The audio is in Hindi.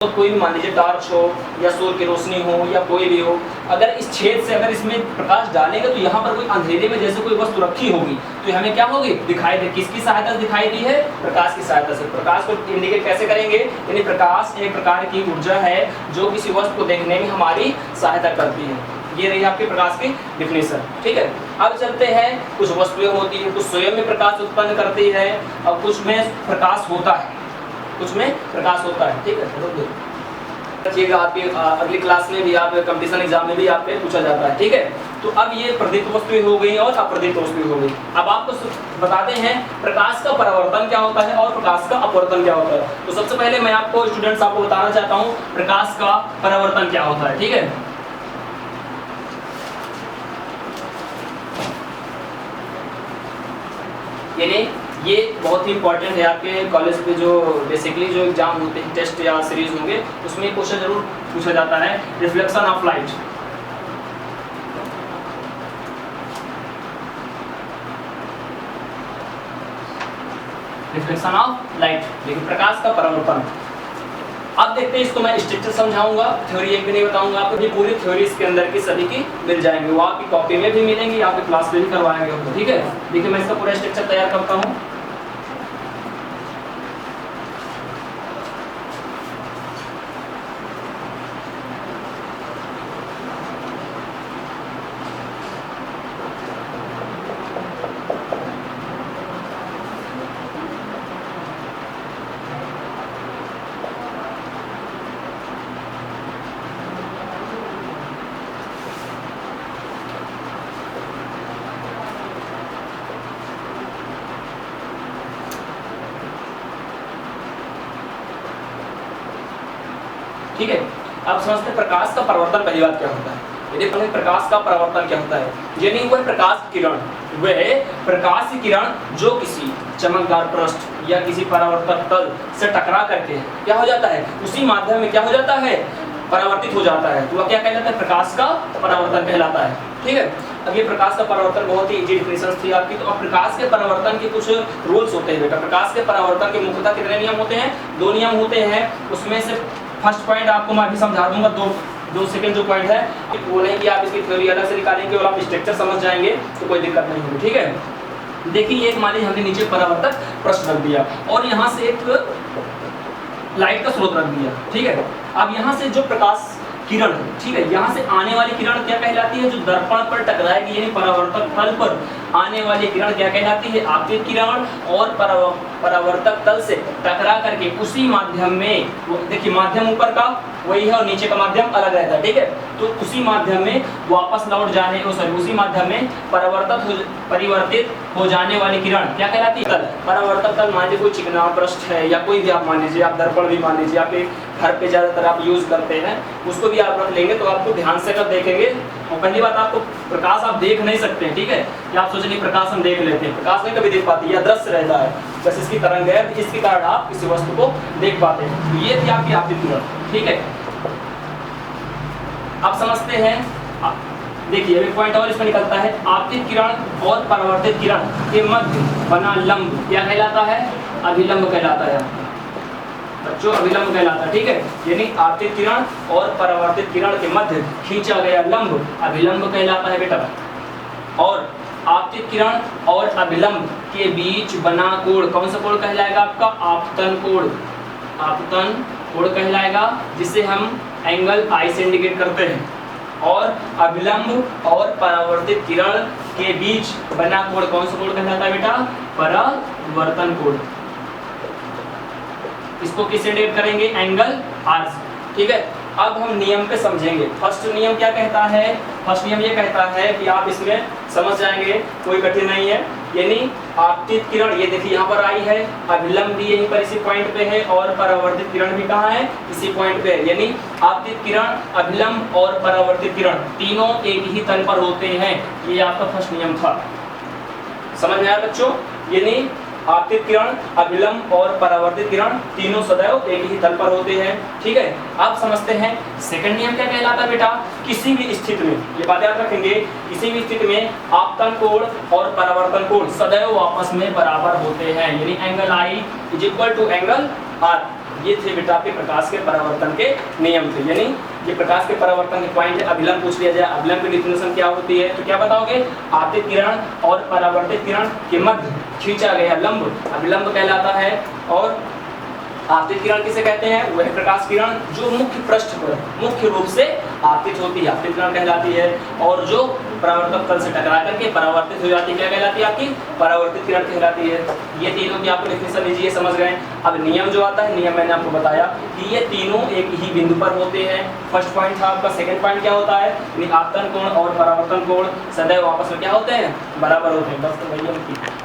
तो कोई भी मान लीजिए टॉर्च हो या सूर्य की रोशनी हो या कोई भी हो, अगर इस छेद से अगर इसमें प्रकाश डालेंगे तो यहाँ पर कोई अंधेरे में जैसे कोई वस्तु रखी होगी तो हमें क्या होगी, दिखाई दे। किसकी सहायता से दिखाई दी है? प्रकाश की सहायता से। प्रकाश को इंडिकेट कैसे करेंगे? यानी प्रकाश एक प्रकार की ऊर्जा है जो किसी वस्तु को देखने में हमारी सहायता करती है। ये रही आपके प्रकाश की डिफिनेशन। ठीक है, अब चलते हैं, कुछ वस्तुएं होती है, कुछ स्वयं में प्रकाश उत्पन्न करती है और कुछ में प्रकाश होता है, कुछ में प्रकाश होता है। ठीक है, देखिएगा आपकी अगली क्लास में भी, आप कंपटीशन एग्जाम में भी आपसे पूछा जाता है। ठीक है, तो अब ये प्रदीप्त वस्तुएं हो गई और अप्रदीप्त वस्तुएं हो गई। अब आपको बताते हैं प्रकाश का परावर्तन क्या होता है और प्रकाश का अपवर्तन क्या होता है। तो सबसे पहले मैं आपको स्टूडेंट्स आपको बताना चाहता हूँ प्रकाश का परावर्तन क्या होता है। ठीक है, यानी ये बहुत ही इंपॉर्टेंट है आपके कॉलेज पे, जो बेसिकली जो एग्जाम होते हैं, टेस्ट या सीरीज होंगे, उसमें क्वेश्चन जरूर पूछा जाता है, reflection of light. Reflection of light, देखिए प्रकाश का परावर्तन। अब देखते हैं, इसको मैं स्ट्रक्चर समझाऊंगा, थ्योरी एक भी नहीं बताऊंगा आपको। ये पूरी थ्योरी इसके अंदर की सभी की मिल जाएंगे, वो आपकी कॉपी में भी मिलेंगी, आपके क्लास में भी करवाएंगे आपको। ठीक है, देखिए मैं इसका पूरा स्ट्रक्चर तैयार करता हूँ। ठीक है, अब समझते हैं प्रकाश का परावर्तन पहली बात क्या होता है। यदि प्रकाश का परावर्तन क्या होता है, यानी वह प्रकाश की किरण, वह प्रकाश की किरण जो किसी चमकदार पृष्ठ या किसी परावर्तक तल से टकरा करके क्या हो जाता है, उसी माध्यम में क्या हो जाता है, परावर्तित हो जाता है, तो वह क्या कहलाता है, प्रकाश का परावर्तन कहलाता है। ठीक है, अब ये प्रकाश का परावर्तन बहुत ही इजी डिफिनेशन थी आपकी। तो अब प्रकाश के परावर्तन के कुछ रूल्स होते हैं बेटा। प्रकाश के परावर्तन के मुख्यतः कितने नियम होते हैं? 2 नियम होते हैं। उसमें से फर्स्ट पॉइंट आपको मैं अभी समझा दूंगा, दो सेकंड जो पॉइंट है वो नहीं कि आप इसकी थ्योरी अलग से निकालेंगे और आप स्ट्रक्चर समझ जाएंगे तो कोई दिक्कत नहीं होगी। ठीक है, देखिए एक मान लीजिए हमने नीचे परावर्तक पृष्ठ रख दिया और यहाँ से एक लाइट का स्रोत रख दिया। ठीक है, अब यहाँ से जो प्रकाश किरण है, ठीक है, यहाँ से आने वाली किरण क्या कहलाती है, जो दर्पण पर टकराएगी, यानी परावर्तक तल पर आने वाली किरण क्या कहलाती है, आपतित किरण। और परावर्तक तल से टकरा करके उसी माध्यम में, देखिए माध्यम ऊपर का वही है और नीचे का माध्यम अलग रहता है। ठीक है, तो उसी माध्यम में वापस लौट जाने, उसी माध्यम में परिवर्तित हो जाने वाली किरण क्या कहलाती है, परावर्तक तल। मान लीजिए कोई चिकना पृष्ठ है या कोई भी आप मान लीजिए, आप दर्पण भी मान लीजिए, आप घर पे ज्यादातर आप यूज करते हैं, उसको भी आप रख लेंगे तो आपको ध्यान से अगर देखेंगे। और पहली बात, आपको प्रकाश आप देख नहीं सकते हैं। ठीक है, या आप सोचेंगे प्रकाश हम देख लेते हैं, प्रकाश नहीं कभी देख पाती, यह दृश्य रहता है, बस इसकी तरंग है, इसके कारण आप किसी वस्तु को देख पाते हैं। तो ये थी आपकी आपतित किरण। ठीक है, अब समझते हैं, देखिए एक पॉइंट और इसमें निकलता है, आपतित किरण और परावर्तित किरण के मध्य बना लंब क्या कहलाता है, अभिलंब कहलाता है बच्चों, अभिलंब कहलाता है। ठीक है, यानी आपतित किरण और परावर्तित किरण के मध्य खींचा गया लंब अभिलंब कहलाता है बेटा। और आपतित किरण और अभिलंब के बीच बना कोण कौन सा कोण कहलाएगा, आपका आपतन कोण, आपतन कोण कहलाएगा, जिसे हम एंगल आई से इंडिकेट करते हैं। और अभिलंब और परावर्तित किरण के बीच बना कोण कौन सा कोण कहलाता है बेटा, परावर्तन कोण। इसको किस से इंडिकेट करेंगे, एंगल आर से। ठीक है, अब हम नियम पे समझेंगे। फर्स्ट नियम क्या कहता है, फर्स्ट नियम ये कहता है कि आप इसमें समझ जाएंगे, कोई कठिन नहीं है। यानी आपतित किरण ये देखिए यहाँ पर आई है, अभिलंब भी यहीं पर इसी पॉइंट पे है और परावर्तित किरण भी कहाँ है, इसी पॉइंट पे है। यानी आपतित किरण, अभिलंब और परावर्तित किरण तीनों एक ही तल पर होते हैं। ये आपका फर्स्ट नियम था, समझ में आया बच्चों। यानी आपतित किरण, अभिलंब और परावर्तित किरण तीनों सदैव एक ही तल पर होते हैं। ठीक है, अब समझते हैं सेकंड नियम क्या कहलाता है बेटा। किसी भी स्थिति में, ये बात याद रखेंगे, किसी भी स्थिति में आपतन कोण और परावर्तन कोण सदैव आपस में बराबर होते हैं। यानी angle I is equal to angle R. ये थे बेटा आपके प्रकाश के परावर्तन के नियम थे। यानी ये प्रकाश के परावर्तन के पॉइंट है। अभिलंब पूछ लिया जाए, अभिलंब की डेफिनेशन क्या होती है, तो क्या बताओगे, आपतित किरण और परावर्तित किरण के मध्य खींचा गया लंब अभिलंब कहलाता है। और आपतित किरण किसे कहते हैं, वह प्रकाश किरण जो मुख्य पृष्ठ पर मुख्य रूप से आपतित होती है, आपतित किरण कहलाती है। और जो परावर्तक तल से टकरा करके परावर्तित हो जाती है, क्या कहलाती है, आपकी परावर्तित किरण कहलाती है। ये तीनों की आपको डेफिनेशन लीजिए, समझ गए। अब नियम जो आता है, नियम मैंने आपको बताया कि ये तीनों एक ही बिंदु पर होते हैं। फर्स्ट पॉइंट था आपका। सेकंड पॉइंट क्या होता है, आपतन कोण और परावर्तन कोण सदैव आपस में क्या होते हैं, बराबर होते हैं। बस तो वही